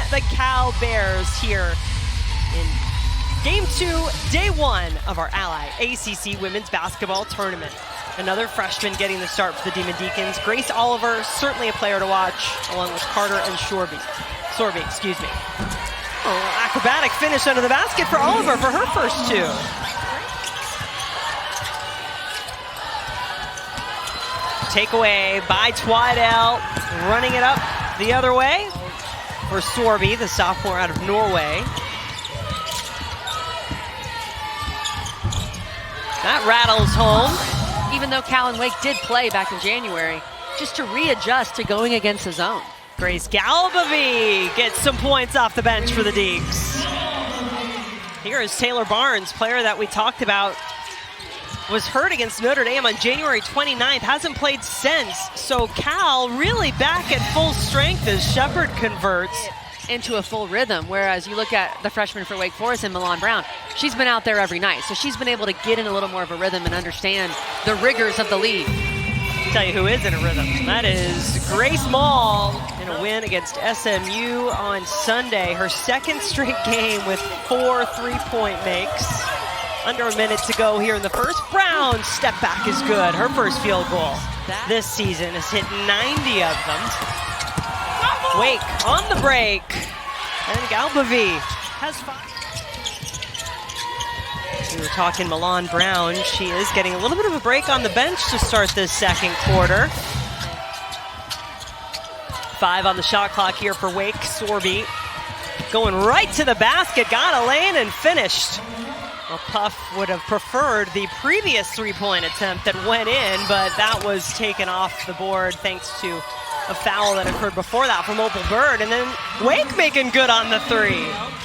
the Cal Bears here in Game 2, Day 1 of our Ally ACC Women's Basketball Tournament. Another freshman getting the start for the Demon Deacons. Grace Oliver, certainly a player to watch, along with Carter and Sorby, excuse me. Oh, acrobatic finish under the basket for Oliver for her first two. Takeaway by Twydell, running it up the other way for Sorby, the sophomore out of Norway. That rattles home. Even though Cal and Wake did play back in January, just to readjust to going against the zone. Grace Galbavy gets some points off the bench for the Deeks. Here is Taylor Barnes, player that we talked about, was hurt against Notre Dame on January 29th, hasn't played since. So Cal really back at full strength as Shepard converts. Into a full rhythm, whereas you look at the freshman for Wake Forest and Milan Brown, she's been out there every night, so she's been able to get in a little more of a rhythm and understand the rigors of the league. Tell you who is in a rhythm. That is Grace Mall in a win against SMU on Sunday. Her second straight game with 4 3-point makes. Under a minute to go here in the first. Brown's step back is good. Her first field goal this season has hit 90 of them. Wake on the break, and Galbavy has 5. We were talking Milan Brown. She is getting a little bit of a break on the bench to start this second quarter. 5 on the shot clock here for Wake. Sorby going right to the basket, got a lane and finished. Well, Puff would have preferred the previous 3-point attempt that went in, but that was taken off the board thanks to a foul that occurred before that from Opal Bird, and then Wake making good on the 3.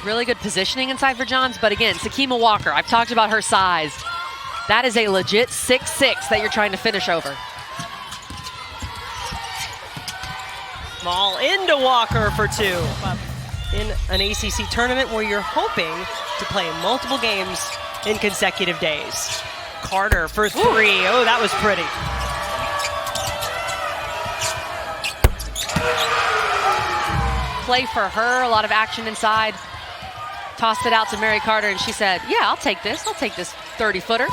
Really good positioning inside for Johns, but again, Sakima Walker, I've talked about her size. That is a legit 6'6" that you're trying to finish over. Ball into Walker for 2. In an ACC tournament where you're hoping to play multiple games in consecutive days. Carter for 3. Oh, that was pretty. Play for her, a lot of action inside. Tossed it out to Mary Carter, and she said, yeah, I'll take this 30-footer.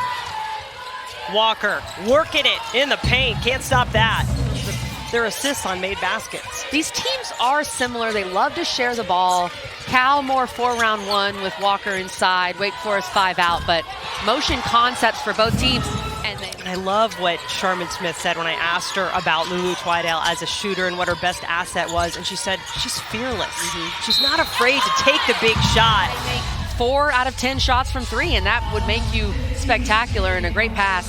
Walker working it in the paint, can't stop that. Their assists on made baskets. These teams are similar, they love to share the ball. Cal more 4-round-1 with Walker inside, Wake Forest 5 out, but motion concepts for both teams. And I love what Sharman Smith said when I asked her about Lulu Twydell as a shooter and what her best asset was, and she said she's fearless. She's not afraid to take the big shot. They make 4 out of 10 shots from 3, and that would make you spectacular, and a great pass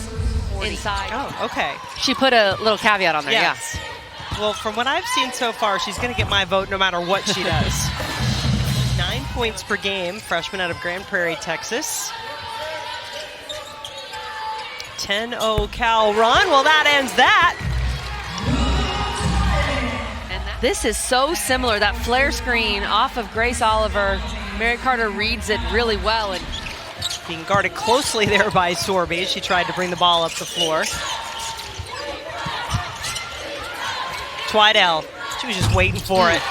inside. Oh, okay. She put a little caveat on there, yes. Yeah. Well, from what I've seen so far, she's going to get my vote no matter what she does. 9 points per game, freshman out of Grand Prairie, Texas. 10-0 Cal run. Well, that ends that. And this is so similar. That flare screen off of Grace Oliver. Mary Carter reads it really well. And being guarded closely there by Sorby as she tried to bring the ball up the floor. Twydell, she was just waiting for it.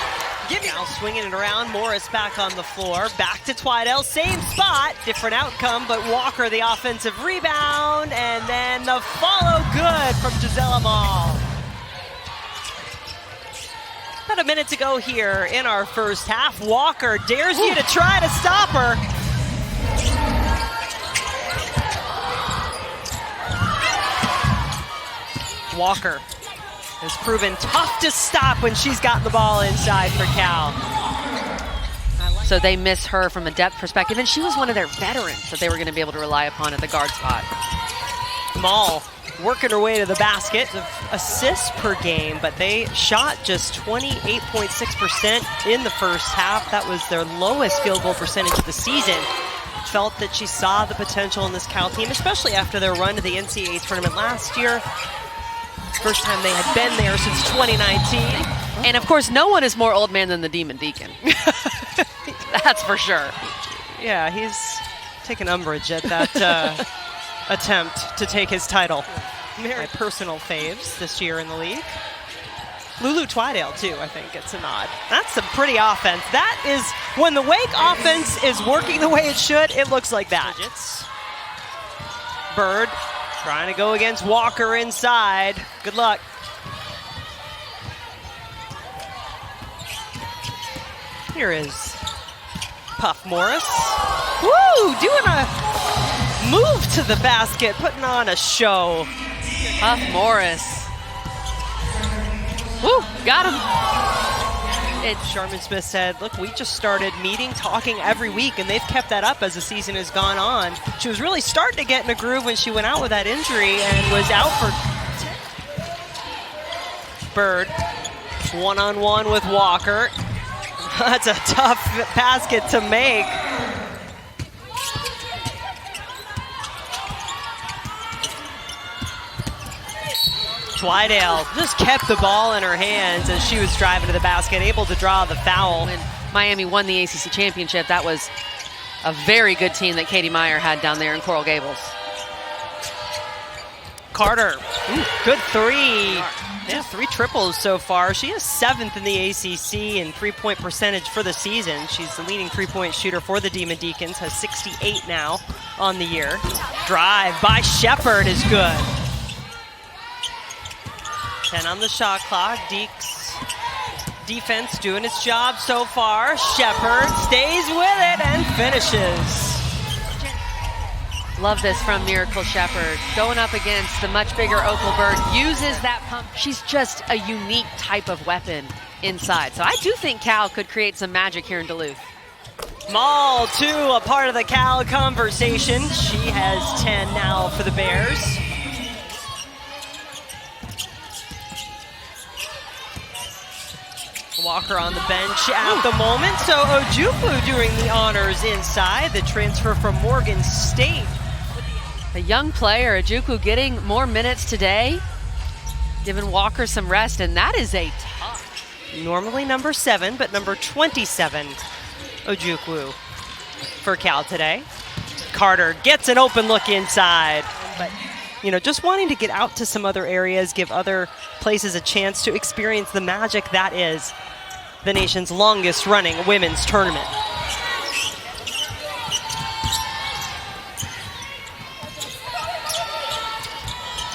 Now swinging it around, Morris back on the floor. Back to Twydell, same spot, different outcome, but Walker the offensive rebound, and then the follow good from Gisela Mall. About a minute to go here in our first half. Walker dares you to try to stop her. Walker has proven tough to stop when she's gotten the ball inside for Cal. So they miss her from a depth perspective, and she was one of their veterans that they were going to be able to rely upon at the guard spot. Mall working her way to the basket. Assists per game, but they shot just 28.6% in the first half. That was their lowest field goal percentage of the season. Felt that she saw the potential in this Cal team, especially after their run to the NCAA tournament last year. First time they had been there since 2019. And of course, no one is more old man than the Demon Deacon. That's for sure. Yeah, he's taken umbrage at that attempt to take his title. My personal faves this year in the league. Lulu Twydale, too, I think gets a nod. That's some pretty offense. That is, when the Wake offense is working the way it should, it looks like that. Bird trying to go against Walker inside. Good luck. Here is Puff Morris. Woo! Doing a move to the basket, putting on a show. Puff Morris. Woo! Got him. Sharman Smith said, look, we just started meeting, talking every week, and they've kept that up as the season has gone on. She was really starting to get in a groove when she went out with that injury and was out for Bird. One-on-one with Walker. That's a tough basket to make. Twydale just kept the ball in her hands as she was driving to the basket, able to draw the foul. When Miami won the ACC championship, that was a very good team that Katie Meyer had down there in Coral Gables. Carter, good three. Yeah, 3 triples so far. She is 7th in the ACC in three-point percentage for the season. She's the leading three-point shooter for the Demon Deacons, has 68 now on the year. Drive by Shepard is good. 10 on the shot clock. Deeks defense doing its job so far. Shepard stays with it and finishes. Love this from Miracle Shepard. Going up against the much bigger Opal Bird, uses that pump. She's just a unique type of weapon inside. So I do think Cal could create some magic here in Duluth. Maul, too, a part of the Cal conversation. She has 10 now for the Bears. Walker on the bench at the moment, so Ojukwu doing the honors inside, the transfer from Morgan State. A young player, Ojukwu, getting more minutes today, giving Walker some rest, and that is a tough. Normally number 7, but number 27, Ojukwu for Cal today. Carter gets an open look inside, but you know, just wanting to get out to some other areas, give other places a chance to experience the magic that is the nation's longest running women's tournament.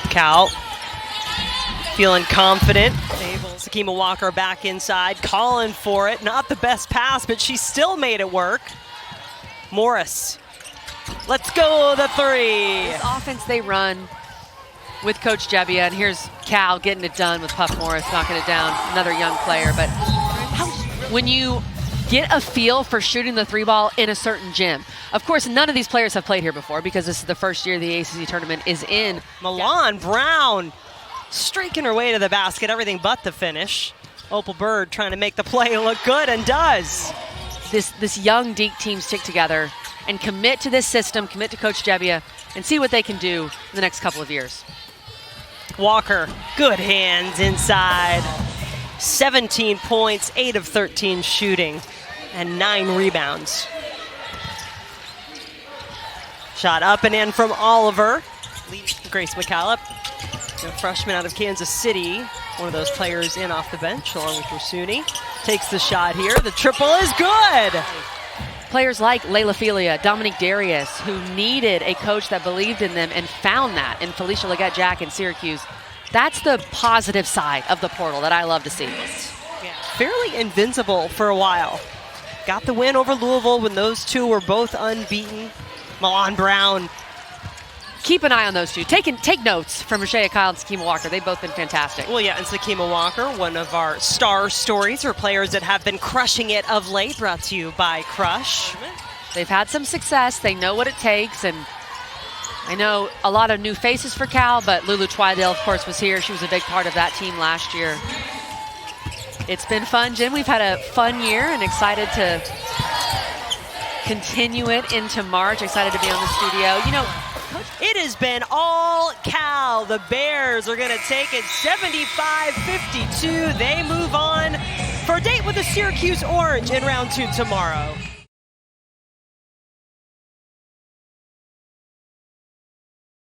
Cal feeling confident. Sakima Walker back inside, calling for it. Not the best pass, but she still made it work. Morris, let's go, the 3. This offense they run with Coach Jebbia, and here's Cal getting it done with Puff Morris, knocking it down, another young player. But when you get a feel for shooting the 3 ball in a certain gym, of course, none of these players have played here before because this is the first year the ACC tournament is in. Milan Brown streaking her way to the basket, everything but the finish. Opal Bird trying to make the play look good, and does. This young Deke team stick together and commit to this system, commit to Coach Jebbia, and see what they can do in the next couple of years. Walker, good hands inside. 17 points, 8 of 13 shooting, and 9 rebounds. Shot up and in from Oliver. Grace McCallum, a freshman out of Kansas City, one of those players in off the bench along with Rasuni. Takes the shot here. The triple is good. Players like Layla Felia, Dominique Darius, who needed a coach that believed in them and found that in Felicia Leggett-Jack in Syracuse. That's the positive side of the portal that I love to see. Yeah. Fairly invincible for a while. Got the win over Louisville when those two were both unbeaten. Milan Brown. Keep an eye on those two. Take notes from Rashea Kyle and Sakima Walker. They've both been fantastic. Well, yeah, and Sakima Walker, one of our star stories, or players that have been crushing it of late, brought to you by Crush. They've had some success. They know what it takes, and I know a lot of new faces for Cal, but Lulu Twydale, of course, was here. She was a big part of that team last year. It's been fun, Jen. We've had a fun year and excited to continue it into March. Excited to be on the studio. You know, it has been all Cal. The Bears are going to take it 75-52. They move on for a date with the Syracuse Orange in round 2 tomorrow.